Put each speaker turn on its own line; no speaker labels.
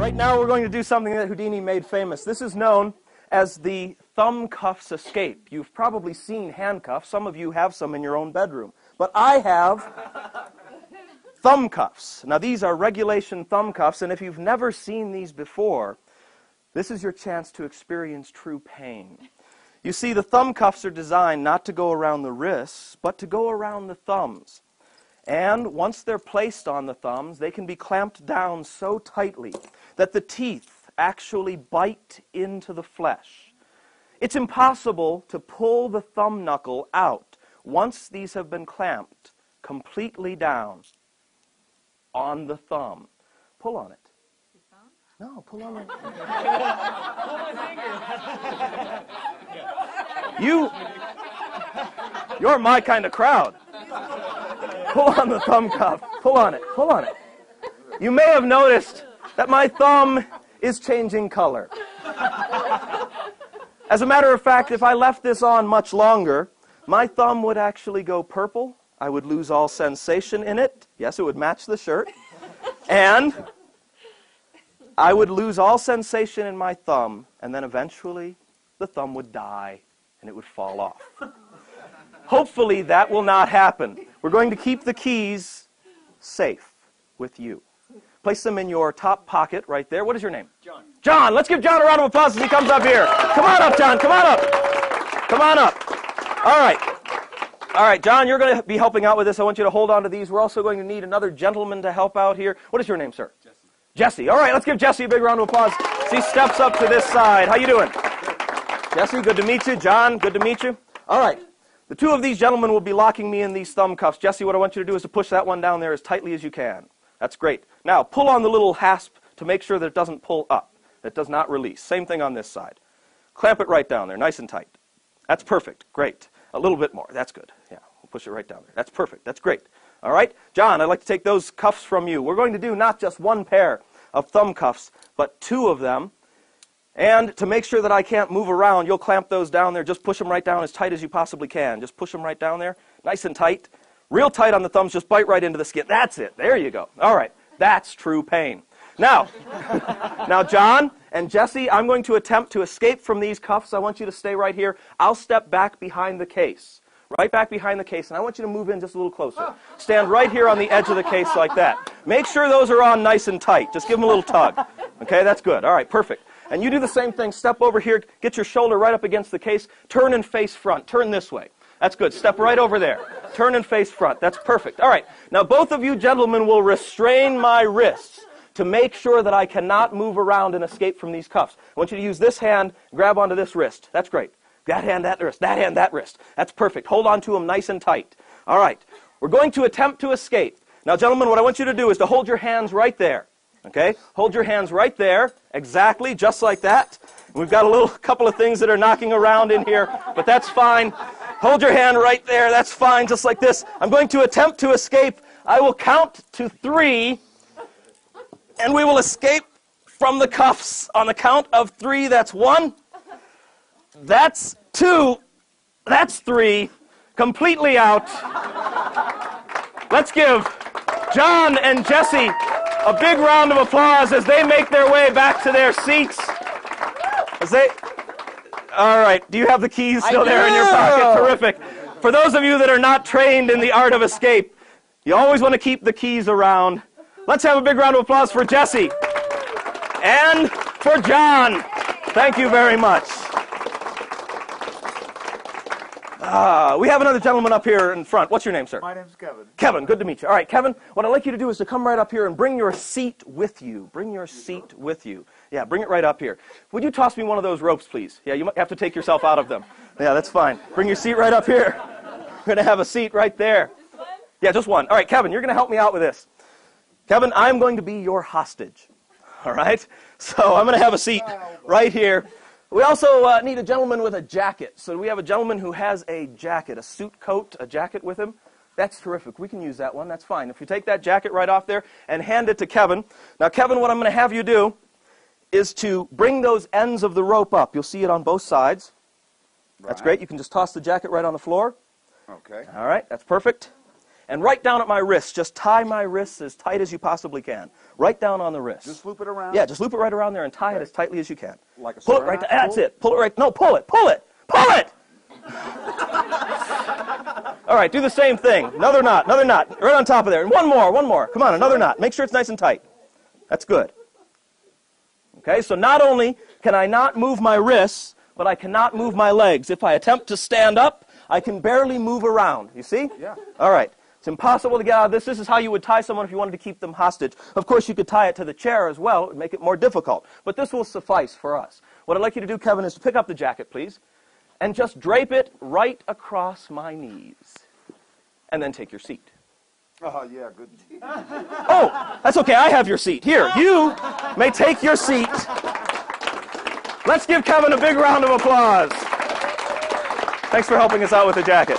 Right now we're going to do something that Houdini made famous. This is known as the thumb cuffs escape. You've probably seen handcuffs. Some of you have some in your own bedroom. But I have thumb cuffs. Now these are regulation thumb cuffs, and if you've never seen these before, this is your chance to experience true pain. You see, the thumb cuffs are designed not to go around the wrists, but to go around the thumbs. And once they're placed on the thumbs, they can be clamped down so tightly that the teeth actually bite into the flesh. It's impossible to pull the thumb knuckle out once these have been clamped completely down on the thumb. Pull on it. No, pull on it. Pull my finger. You're my kind of crowd. Pull on the thumb cuff. Pull on it. Pull on it. You may have noticed that my thumb is changing color. As a matter of fact, if I left this on much longer, my thumb would actually go purple. I would lose all sensation in it. Yes, it would match the shirt. And I would lose all sensation in my thumb, and then eventually the thumb would die and it would fall off. Hopefully that will not happen. We're going to keep the keys safe with you. Place them in your top pocket right there. What is your name? John. John. Let's give John a round of applause as he comes up here. Come on up, John. Come on up. Come on up. All right. All right, John, you're going to be helping out with this. I want you to hold on to these. We're also going to need another gentleman to help out here. What is your name, sir? Jesse. Jesse. All right, let's give Jesse a big round of applause as he steps up to this side. How you doing? Jesse, good to meet you. John, good to meet you. All right. The two of these gentlemen will be locking me in these thumb cuffs. Jesse, what I want you to do is to push that one down there as tightly as you can. That's great. Now, pull on the little hasp to make sure that it doesn't pull up. That it does not release. Same thing on this side. Clamp it right down there, nice and tight. That's perfect. Great. A little bit more. That's good. Yeah, we'll push it right down there. That's perfect. That's great. All right? John, I'd like to take those cuffs from you. We're going to do not just one pair of thumb cuffs, but two of them. And to make sure that I can't move around, you'll clamp those down there. Just push them right down as tight as you possibly can. Just push them right down there, nice and tight. Real tight on the thumbs, just bite right into the skin. That's it. There you go. All right. That's true pain. Now, now, John and Jesse, I'm going to attempt to escape from these cuffs. I want you to stay right here. I'll step back behind the case, right back behind the case, and I want you to move in just a little closer. Stand right here on the edge of the case like that. Make sure those are on nice and tight. Just give them a little tug. Okay, that's good. All right, perfect. And you do the same thing. Step over here, get your shoulder right up against the case, turn and face front. Turn this way. That's good. Step right over there. Turn and face front. That's perfect. All right. Now, both of you gentlemen will restrain my wrists to make sure that I cannot move around and escape from these cuffs. I want you to use this hand, grab onto this wrist. That's great. That hand, that wrist. That hand, that wrist. That's perfect. Hold on to them nice and tight. All right. We're going to attempt to escape. Now, gentlemen, what I want you to do is to hold your hands right there. Okay? Hold your hands right there. Exactly, just like that. And we've got a couple of things that are knocking around in here, but that's fine. Hold your hand right there. That's fine, just like this. I'm going to attempt to escape. I will count to 3, and we will escape from the cuffs on the count of 3. That's 1. That's 2. That's 3. Completely out. Let's give John and Jesse a big round of applause as they make their way back to their seats. All right, do you have the keys still there in your pocket? Terrific. For those of you that are not trained in the art of escape, you always want to keep the keys around. Let's have a big round of applause for Jesse and for John. Thank you very much. We have another gentleman up here in front. What's your name, sir?
My name's Kevin.
Kevin, good to meet you. All right, Kevin, what I'd like you to do is to come right up here and bring your seat with you. Bring your seat with you. Yeah, bring it right up here. Would you toss me one of those ropes, please? Yeah, you might have to take yourself out of them. Yeah, that's fine. Bring your seat right up here. We're going to have a seat right there.
Just one?
Yeah, just one. All right, Kevin, you're going to help me out with this. Kevin, I'm going to be your hostage. All right? So I'm going to have a seat right here. We also need a gentleman with a jacket. So we have a gentleman who has a jacket, a suit coat, a jacket with him. That's terrific. We can use that one. That's fine. If you take that jacket right off there and hand it to Kevin. Now, Kevin, what I'm going to have you do is to bring those ends of the rope up. You'll see it on both sides. That's great. You can just toss the jacket right on the floor.
Okay.
All right. That's perfect. and right down at my wrists. Just tie my wrists as tight as you possibly can. Right down on the wrist.
Just loop it around?
Yeah, just loop it right around there and tie it as tightly as you can.
Like a
pull it right there. That's it. Pull it right. No, pull it. Pull it. Pull it! All right, do the same thing. Another knot, right on top of there. And one more. Come on, another knot. Make sure it's nice and tight. That's good. Okay, so not only can I not move my wrists, but I cannot move my legs. If I attempt to stand up, I can barely move around. You see?
Yeah.
All right. It's impossible to get out of this. This is how you would tie someone if you wanted to keep them hostage. Of course, you could tie it to the chair as well and make it more difficult. But this will suffice for us. What I'd like you to do, Kevin, is to pick up the jacket, please, and just drape it right across my knees. And then take your seat.
Oh, yeah, good.
Oh, that's okay. I have your seat. Here, you may take your seat. Let's give Kevin a big round of applause. Thanks for helping us out with the jacket.